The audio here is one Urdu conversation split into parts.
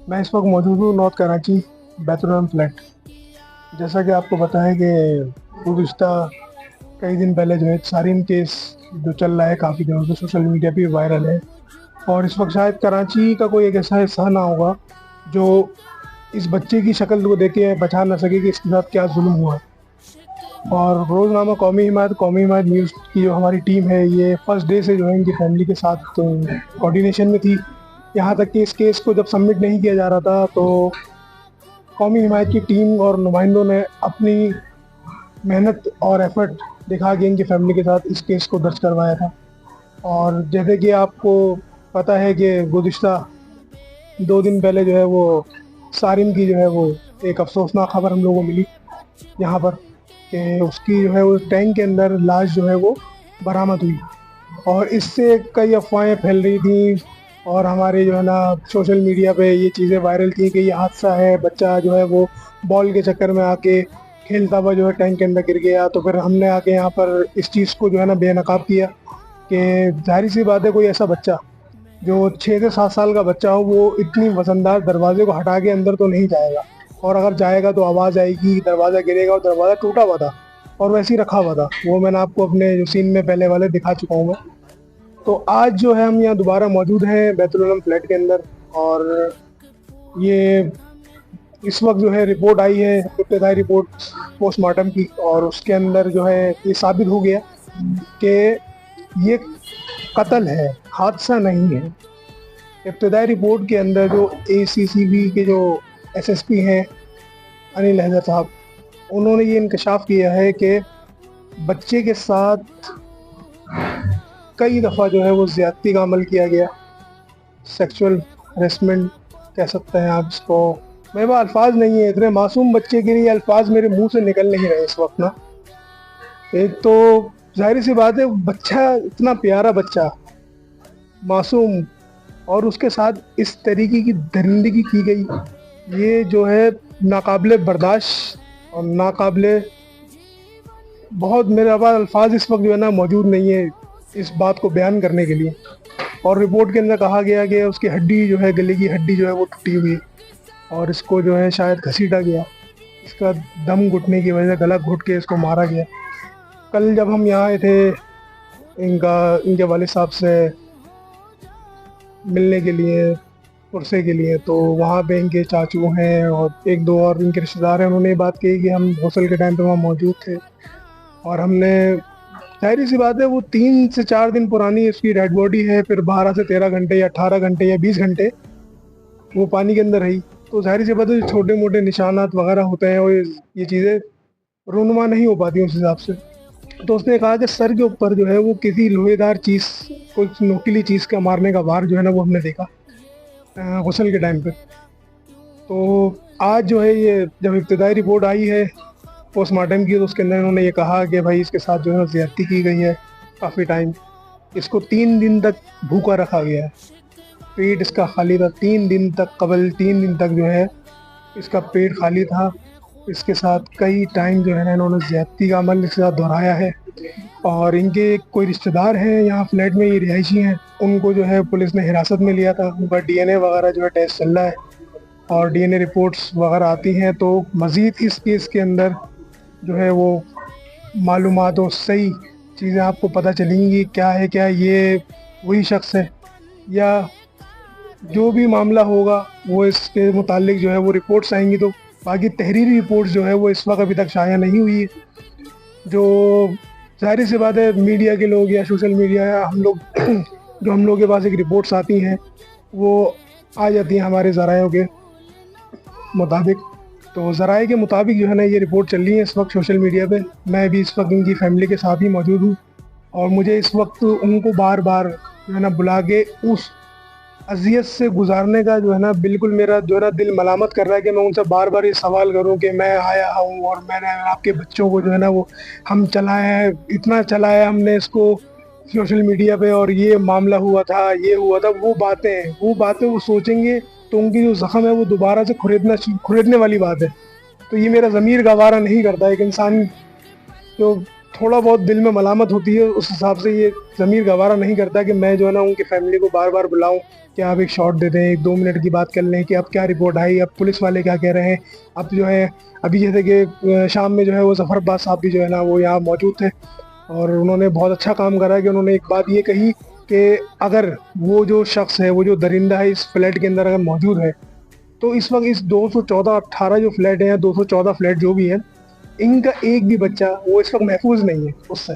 میں اس وقت موجود ہوں نارتھ کراچی بیت العلم فلیٹ. جیسا کہ آپ کو پتہ ہے کہ گزشتہ کئی دن پہلے جو ہے سارین کیس جو چل رہا ہے کافی دنوں سے سوشل میڈیا پہ وائرل ہے، اور اس وقت شاید کراچی کا کوئی ایک ایسا حصہ نہ ہوگا جو اس بچے کی شکل کو دیکھ کے بچا نہ سکے کہ اس کے ساتھ کیا ظلم ہوا. اور روزنامہ قومی حمایت نیوز کی جو ہماری ٹیم ہے یہ فرسٹ ڈے سے جو ہے ان کی فیملی کے ساتھ کوارڈینیشن میں تھی. یہاں تک کہ اس کیس کو جب سبمٹ نہیں کیا جا رہا تھا تو قومی حمایت کی ٹیم اور نمائندوں نے اپنی محنت اور ایفرٹ دکھا کے ان کی فیملی کے ساتھ اس کیس کو درج کروایا تھا. اور جیسے کہ آپ کو پتہ ہے کہ گزشتہ 2 دن پہلے جو ہے وہ سارم کی جو ہے وہ ایک افسوسناک خبر ہم لوگوں کو ملی یہاں پر کہ اس کی جو ہے وہ ٹینک کے اندر لاش جو ہے وہ برآمد ہوئی، اور اس سے کئی افواہیں پھیل رہی تھیں اور ہمارے جو ہے نا سوشل میڈیا پہ یہ چیزیں وائرل تھیں کہ یہ حادثہ ہے، بچہ جو ہے وہ بال کے چکر میں آ کے کھیلتا ہوا جو ہے ٹینک کے اندر گر گیا. تو پھر ہم نے آ کے یہاں پر اس چیز کو جو ہے نا بے نقاب کیا کہ ظاہر سی بات ہے کوئی ایسا بچہ جو 6 سے 7 سال کا بچہ ہو وہ اتنی وزندار دروازے کو ہٹا کے اندر تو نہیں جائے گا، اور اگر جائے گا تو آواز آئے گی، دروازہ گرے گا، اور دروازہ ٹوٹا ہوا تھا اور ویسے ہی رکھا ہوا تھا. وہ میں نے آپ کو اپنے جو سین میں پہلے والے دکھا چکا ہوں میں. تو آج جو ہے ہم یہاں دوبارہ موجود ہیں بیت العلم فلیٹ کے اندر، اور یہ اس وقت جو ہے رپورٹ آئی ہے ابتدائی رپورٹ پوسٹ مارٹم کی، اور اس کے اندر جو ہے یہ ثابت ہو گیا کہ یہ قتل ہے، حادثہ نہیں ہے. ابتدائی رپورٹ کے اندر جو اے سی سی بی کے جو ایس ایس پی ہیں انل حیدر صاحب، انہوں نے یہ انکشاف کیا ہے کہ بچے کے ساتھ کئی دفعہ جو ہے وہ زیادتی کا عمل کیا گیا، سیکچول ہریسمنٹ کہہ سکتے ہیں آپ اس کو. میرے پاس الفاظ نہیں ہیں، اتنے معصوم بچے کے لیے الفاظ میرے منہ سے نکل نہیں رہے اس وقت نا. ایک تو ظاہر سی بات ہے بچہ اتنا پیارا بچہ معصوم، اور اس کے ساتھ اس طریقے کی درندگی کی گئی، یہ جو ہے ناقابل برداشت اور ناقابل، بہت میرے پاس الفاظ اس وقت جو ہے نا موجود نہیں ہے اس بات کو بیان کرنے کے لیے. اور رپورٹ کے اندر کہا گیا کہ اس کی ہڈی جو ہے گلے کی ہڈی جو ہے وہ ٹوٹی ہوئی، اور اس کو جو ہے شاید گھسیٹا گیا، اس کا دم گھٹنے کی وجہ سے گلا گھٹ کے اس کو مارا گیا. کل جب ہم یہاں آئے تھے ان کے والد صاحب سے ملنے کے لیے، پرسے کے لیے، تو وہاں پہ ان کے چاچو ہیں اور 1-2 اور ان کے رشتہ دار ہیں. انہوں نے یہ بات کہی کہ ہم غسل کے ٹائم پہ وہاں موجود تھے، اور ہم نے، ظاہری سی بات ہے وہ 3 سے 4 دن پرانی اس کی ڈیڈ باڈی ہے، پھر 12 سے 13 گھنٹے یا 18 گھنٹے یا 20 گھنٹے وہ پانی کے اندر رہی. تو ظاہر سی بات ہے چھوٹے موٹے نشانات وغیرہ ہوتے ہیں اور یہ چیزیں رونما نہیں ہو پاتی اس حساب سے. تو اس نے کہا کہ سر کے اوپر جو ہے وہ کسی لوہے دار چیز، کوئی نوکیلی چیز کا مارنے کا وار جو ہے نا وہ ہم نے دیکھا غسل کے ٹائم پہ. تو آج جو ہے یہ جب ابتدائی رپورٹ آئی ہے پوسٹ مارٹم کی، تو اس کے اندر انہوں نے یہ کہا کہ بھائی اس کے ساتھ جو ہے زیادتی کی گئی ہے کافی ٹائم. اس کو 3 دن تک بھوکا رکھا گیا ہے، پیٹ اس کا خالی تھا 3 دن تک، قبل 3 دن تک جو ہے اس کا پیٹ خالی تھا. اس کے ساتھ کئی ٹائم جو ہے نا انہوں نے زیادتی کا عمل اس کے ساتھ دہرایا ہے. اور ان کے کوئی رشتہ دار ہیں یہاں فلیٹ میں، یہ رہائشی ہیں، ان کو جو ہے پولیس نے حراست میں لیا تھا. ان کا ڈی این اے وغیرہ جو ہے ٹیسٹ چل رہا ہے، اور ڈی این اے رپورٹس وغیرہ آتی ہیں تو مزید اس کیس کے اندر جو ہے وہ معلومات اور صحیح چیزیں آپ کو پتہ چلیں گی کیا ہے کیا یہ وہی شخص ہے، یا جو بھی معاملہ ہوگا وہ اس کے متعلق جو ہے وہ رپورٹس آئیں گی. تو باقی تحریری رپورٹس جو ہے وہ اس وقت ابھی تک شائع نہیں ہوئی ہے. جو ظاہر سی بات ہے میڈیا کے لوگ یا سوشل میڈیا یا ہم لوگ جو ہم لوگ کے پاس ایک رپورٹس آتی ہیں وہ آ جاتی ہیں ہمارے ذرائع کے مطابق. تو ذرائع کے مطابق جو ہے نا یہ رپورٹ چل رہی ہے اس وقت سوشل میڈیا پہ. میں بھی اس وقت ان کی فیملی کے ساتھ ہی موجود ہوں، اور مجھے اس وقت ان کو بار بار جو ہے نا بلا کے اس اذیت سے گزارنے کا جو ہے نا بالکل میرا جو ہے نا دل ملامت کر رہا ہے کہ میں ان سے بار بار یہ سوال کروں کہ میں آیا ہوں اور میں نے آپ کے بچوں کو جو ہے نا وہ ہم چلائے ہیں، اتنا چلایا ہم نے اس کو سوشل میڈیا پہ، اور یہ معاملہ ہوا تھا، یہ ہوا تھا. وہ باتیں وہ سوچیں گے تو ان کی جو زخم ہے وہ دوبارہ سے کھریدنے والی بات ہے. تو یہ میرا ضمیر گوارا نہیں کرتا ایک انسان جو تھوڑا بہت دل میں ملامت ہوتی ہے. اس حساب سے یہ ضمیر گوارا نہیں کرتا کہ میں جو ہے نا ان کی فیملی کو بار بار بلاؤں کہ آپ ایک شارٹ دے دیں, 1-2 منٹ کی بات کر لیں کہ اب کیا رپورٹ آئی, اب پولیس والے کیا کہہ رہے ہیں. اب جو ہے ابھی جیسے کہ شام میں جو ہے وہ ظفر عباس صاحب بھی جو ہے نا وہ یہاں موجود تھے, اور انہوں نے بہت اچھا کام کرا کہ انہوں نے ایک بات یہ کہی کہ اگر وہ جو شخص ہے, وہ جو درندہ ہے اس فلیٹ کے اندر اگر موجود ہے, تو اس وقت اس 214-18 جو فلیٹ ہیں یا 214 فلیٹ جو بھی ہیں, ان کا ایک بھی بچہ وہ اس وقت محفوظ نہیں ہے اس سے.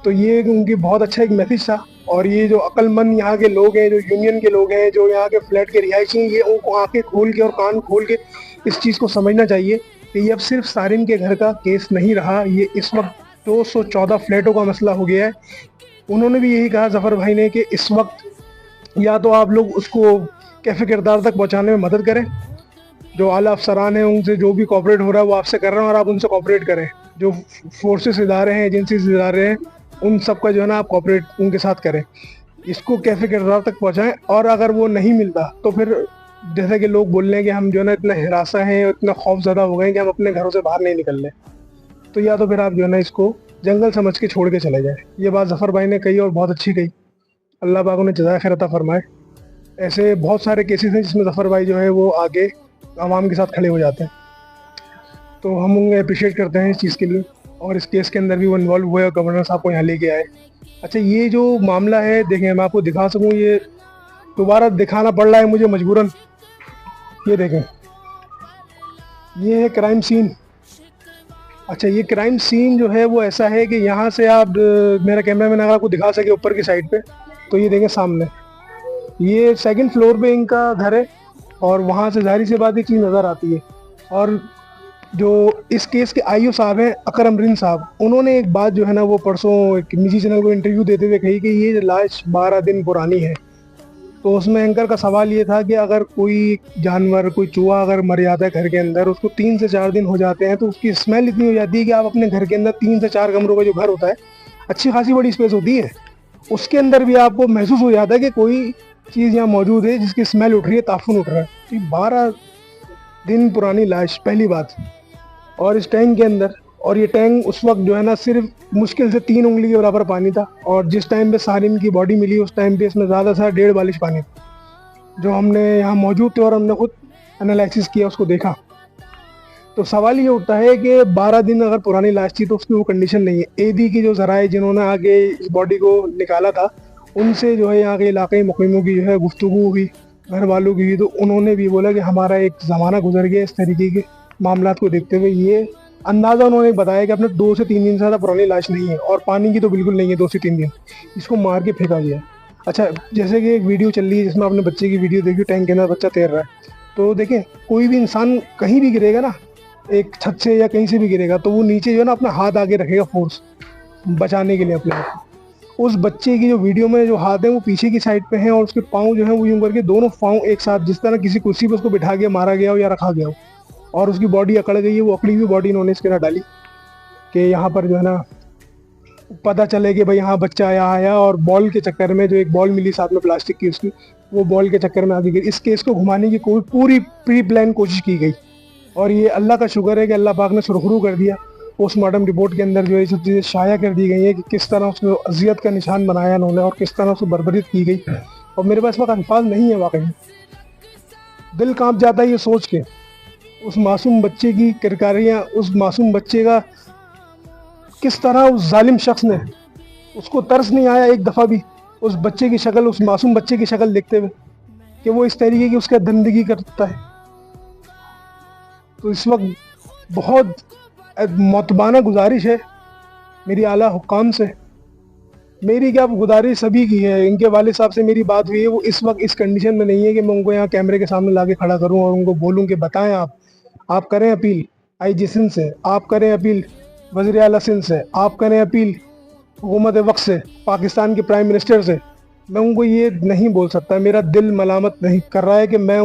تو یہ ان کی بہت اچھا ایک میسج تھا. اور یہ جو عقل مند یہاں کے لوگ ہیں, جو یونین کے لوگ ہیں, جو یہاں کے فلیٹ کے رہائشی ہیں, یہ ان کو آنکھیں کھول کے اور کان کھول کے اس چیز کو سمجھنا چاہیے کہ یہ اب صرف سارن کے گھر کا کیس نہیں رہا, یہ اس وقت 214 فلیٹوں کا مسئلہ ہو گیا ہے. انہوں نے بھی یہی کہا ظفر بھائی نے کہ اس وقت یا تو آپ لوگ اس کو کیفے کردار تک پہنچانے میں مدد کریں, جو اعلیٰ افسران ہیں ان سے جو بھی کوآپریٹ ہو رہا ہے وہ آپ سے کر رہے ہیں اور آپ ان سے کوآپریٹ کریں. جو فورسز ادارے ہیں, ایجنسیز ادارے ہیں, ان سب کا جو ہے نا آپ کوآپریٹ ان کے ساتھ کریں, اس کو کیفے کردار تک پہنچائیں. اور اگر وہ نہیں ملتا تو پھر جیسے کہ لوگ بول رہے ہیں کہ ہم جو ہے نا اتنا ہراساں ہیں, اتنا خوف زدہ ہو گئے ہیں کہ ہم اپنے گھروں سے باہر نہیں نکل رہے, تو یا تو پھر آپ جو ہے نا اس کو جنگل سمجھ کے چھوڑ کے چلے جائیں. یہ بات ظفر بھائی نے کہی اور بہت اچھی کہی, اللہ پاک انہیں جزائے خیر عطا فرمائے. ایسے بہت سارے کیسز ہیں جس میں ظفر بھائی جو ہے وہ آگے عوام کے ساتھ کھڑے ہو جاتے ہیں, تو ہم انہیں اپریشیٹ کرتے ہیں اس چیز کے لیے. اور اس کیس کے اندر بھی وہ انوالو ہوئے اور گورنر صاحب کو یہاں لے کے آئے. اچھا, یہ جو معاملہ ہے دیکھیں, میں آپ کو دکھا سکوں, یہ دوبارہ دکھانا پڑ رہا ہے مجھے مجبوراً. یہ دیکھیں, یہ ہے کرائم سین. اچھا, یہ کرائم سین جو ہے وہ ایسا ہے کہ یہاں سے آپ, میرا کیمرہ مین اگر آپ کو دکھا سکے اوپر کی سائڈ پہ, تو یہ دیکھیں سامنے, یہ 2nd فلور پہ ان کا گھر ہے, اور وہاں سے ظاہری سی بات ایک چیز نظر آتی ہے. اور جو اس کیس کے آئی او صاحب ہیں اکرم رین صاحب, انہوں نے ایک بات جو ہے نا وہ پرسوں ایک نجی چینل کو انٹرویو دیتے ہوئے کہی کہ یہ لاش 12 دن پرانی ہے. تو اس میں اینکر کا سوال یہ تھا کہ اگر کوئی جانور, کوئی چوہا اگر مر جاتا ہے گھر کے اندر, اس کو 3 سے 4 دن ہو جاتے ہیں, تو اس کی اسمیل اتنی ہو جاتی ہے کہ آپ اپنے گھر کے اندر 3 سے 4 کمروں کا جو گھر ہوتا ہے, اچھی خاصی بڑی اسپیس ہوتی ہے, اس کے اندر بھی آپ کو محسوس ہو جاتا ہے کہ کوئی چیز یہاں موجود ہے جس کی اسمیل اٹھ رہی ہے, تعفن اٹھ رہا ہے. تو 12 دن پرانی لاش, پہلی بات. اور اس ٹینک کے اندر, اور یہ ٹینک اس وقت جو ہے نا صرف مشکل سے 3 انگلی کے برابر پانی تھا, اور جس ٹائم پہ سارن کی باڈی ملی اس ٹائم پہ اس میں زیادہ سے 1.5 بالش پانی تھا, جو ہم نے یہاں موجود تھے اور ہم نے خود انالائسس کیا, اس کو دیکھا. تو سوال یہ اٹھتا ہے کہ 12 دن اگر پرانی لاش تھی تو اس کی وہ کنڈیشن نہیں ہے. اے بی کی جو ذرائع جنہوں نے آگے اس باڈی کو نکالا تھا, ان سے جو ہے یہاں کے علاقائی مقیموں کی جو ہے گفتگو ہوئی, گھر والوں کی, تو انہوں نے بھی بولا کہ ہمارا ایک زمانہ گزر گیا اس طریقے کے معاملات کو دیکھتے ہوئے. یہ اندازہ انہوں نے بتایا کہ اپنے 2 سے 3 دن سے زیادہ پرانی لاش نہیں ہے, اور پانی کی تو بالکل نہیں ہے 2 سے 3 دن, اس کو مار کے پھینکا گیا. اچھا, جیسے کہ ایک ویڈیو چل رہی ہے جس میں آپ نے بچے کی ویڈیو دیکھی, ٹینک کے اندر بچہ تیر رہا ہے, تو دیکھیں کوئی بھی انسان کہیں بھی گرے گا نا, ایک چھت سے یا کہیں سے بھی گرے گا, تو وہ نیچے جو ہے نا اپنا ہاتھ آگے رکھے گا فورس بچانے کے لیے اپنے آپ. اس بچے کی جو ویڈیو میں جو ہاتھ ہیں وہ پیچھے کی سائڈ پہ ہیں, اور اس کے پاؤں جو ہیں وہ یوں کر کے دونوں پاؤں ایک ساتھ, جس طرح کسی کرسی پہ اس کو بٹھا کے مارا گیا ہو یا رکھا گیا ہو, اور اس کی باڈی اکڑ گئی ہے. وہ اکڑی ہوئی باڈی انہوں نے اس کے نہ ڈالی کہ یہاں پر جو ہے نا پتہ چلے کہ بھائی یہاں بچہ آیا, اور بال کے چکر میں جو ایک بال ملی ساتھ میں پلاسٹک کی اس کی, وہ بال کے چکر میں آگے گئی. اس کیس کو گھمانے کی پوری پری پلان کوشش کی گئی, اور یہ اللہ کا شکر ہے کہ اللہ پاک نے سرخرو کر دیا. پوسٹ مارٹم رپورٹ کے اندر جو ہے سب چیزیں شائع کر دی گئی ہیں کہ کس طرح اس کو اذیت کا نشان بنایا انہوں نے, اور کس طرح اس کو بربریت کی گئی. اور میرے پاس وقت الفاظ نہیں ہے, واقعی دل کانپ جاتا ہے یہ سوچ کے, اس معصوم بچے کی کرکاریاں, اس معصوم بچے کا کس طرح اس ظالم شخص نے, اس کو ترس نہیں آیا ایک دفعہ بھی اس بچے کی شکل, اس معصوم بچے کی شکل دیکھتے ہوئے کہ وہ اس طریقے کی اس کا گندگی کرتا ہے. تو اس وقت بہت معتبانہ گزارش ہے میری اعلیٰ حکام سے, میری کیا گزارش سبھی کی ہے. ان کے والد صاحب سے میری بات ہوئی ہے, وہ اس وقت اس کنڈیشن میں نہیں ہے کہ میں ان کو یہاں کیمرے کے سامنے لا کے کھڑا کروں اور ان کو بولوں کہ بتائیں آپ کریں اپیل آئی جی سندھ سے, آپ کریں اپیل وزیر اعلیٰ سندھ سے, آپ کریں اپیل حکومت وقت سے, پاکستان کے پرائم منسٹر سے. میں ان کو یہ نہیں بول سکتا, میرا دل ملامت نہیں کر رہا ہے کہ میں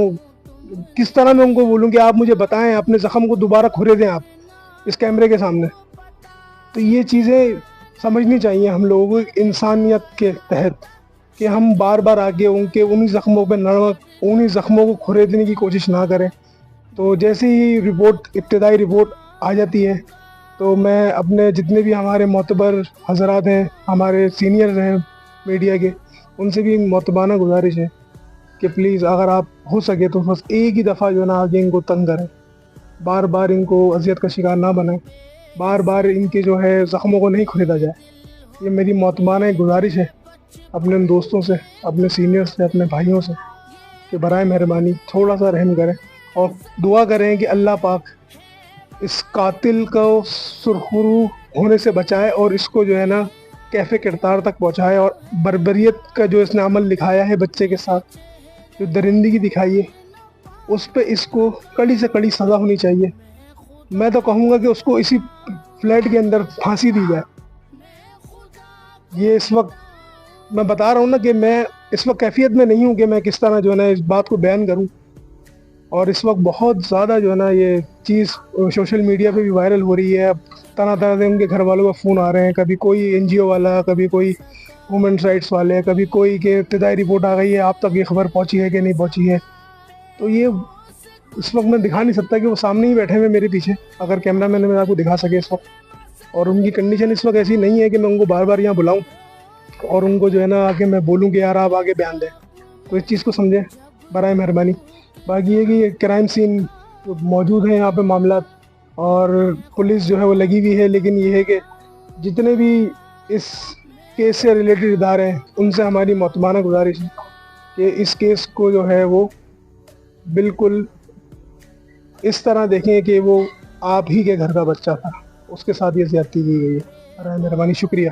کس طرح میں ان کو بولوں کہ آپ مجھے بتائیں, اپنے زخم کو دوبارہ کھرے دیں آپ اس کیمرے کے سامنے. تو یہ چیزیں سمجھنی چاہیے ہم لوگوں کو انسانیت کے تحت, کہ ہم بار بار آگے انہی زخموں پہ نمک, انہی زخموں کو کھریدنے کی کوشش نہ کریں. تو جیسے ہی رپورٹ, ابتدائی رپورٹ آ جاتی ہے, تو میں اپنے جتنے بھی ہمارے معتبر حضرات ہیں، ہمارے سینئرز ہیں میڈیا کے، ان سے بھی معتبانہ گزارش ہے کہ پلیز اگر آپ ہو سکے تو بس ایک ہی دفعہ جو ہے نا آگے ان کو تنگ کریں، بار بار ان کو اذیت کا شکار نہ بنائیں، بار بار ان کے جو ہے زخموں کو نہیں خریدا جائے۔ یہ میری معتبانہ ایک گزارش ہے اپنے ان دوستوں سے، اپنے سینئر سے، اپنے بھائیوں سے، کہ برائے مہربانی تھوڑا سا رحم کریں اور دعا کریں کہ اللہ پاک اس قاتل کو سرخرو ہونے سے بچائے اور اس کو جو ہے نا کیف کردار تک پہنچائے، اور بربریت کا جو اس نے عمل دکھایا ہے بچے کے ساتھ، جو درندگی دکھائی ہے، اس پہ اس کو کڑی سے کڑی سزا ہونی چاہیے۔ میں تو کہوں گا کہ اس کو اسی فلیٹ کے اندر پھانسی دی جائے۔ یہ اس وقت میں بتا رہا ہوں نا کہ میں اس وقت کیفیت میں نہیں ہوں کہ میں کس طرح جو ہے نا اس بات کو بیان کروں، اور اس وقت بہت زیادہ جو ہے نا یہ چیز سوشل میڈیا پہ بھی وائرل ہو رہی ہے۔ اب طرح طرح سے ان کے گھر والوں کا فون آ رہے ہیں، کبھی کوئی این جی او والا، کبھی کوئی وومن رائٹس والے، کبھی کوئی کہ ابتدائی رپورٹ آ گئی ہے، آپ تک یہ خبر پہنچی ہے کہ نہیں پہنچی ہے۔ تو یہ اس وقت میں دکھا نہیں سکتا کہ وہ سامنے ہی بیٹھے ہوئے میرے پیچھے، اگر کیمرہ مین میں آپ کو دکھا سکے اس وقت، اور ان کی کنڈیشن اس وقت ایسی نہیں ہے کہ میں ان کو بار بار یہاں بلاؤں اور ان کو جو ہے نا آگے میں بولوں کہ یار آپ آگے بیان دیں۔ تو اس چیز کو سمجھیں برائے مہربانی۔ باقی یہ کہ یہ کرائم سین موجود ہیں یہاں پہ معاملات، اور پولیس جو ہے وہ لگی ہوئی ہے، لیکن یہ ہے کہ جتنے بھی اس کیس سے ریلیٹڈ ادارے ہیں ان سے ہماری معتبانہ گزارش ہے کہ اس کیس کو جو ہے وہ بالکل اس طرح دیکھیں کہ وہ آپ ہی کے گھر کا بچہ تھا، اس کے ساتھ یہ زیادتی کی گئی ہے۔ برائے مہربانی شکریہ۔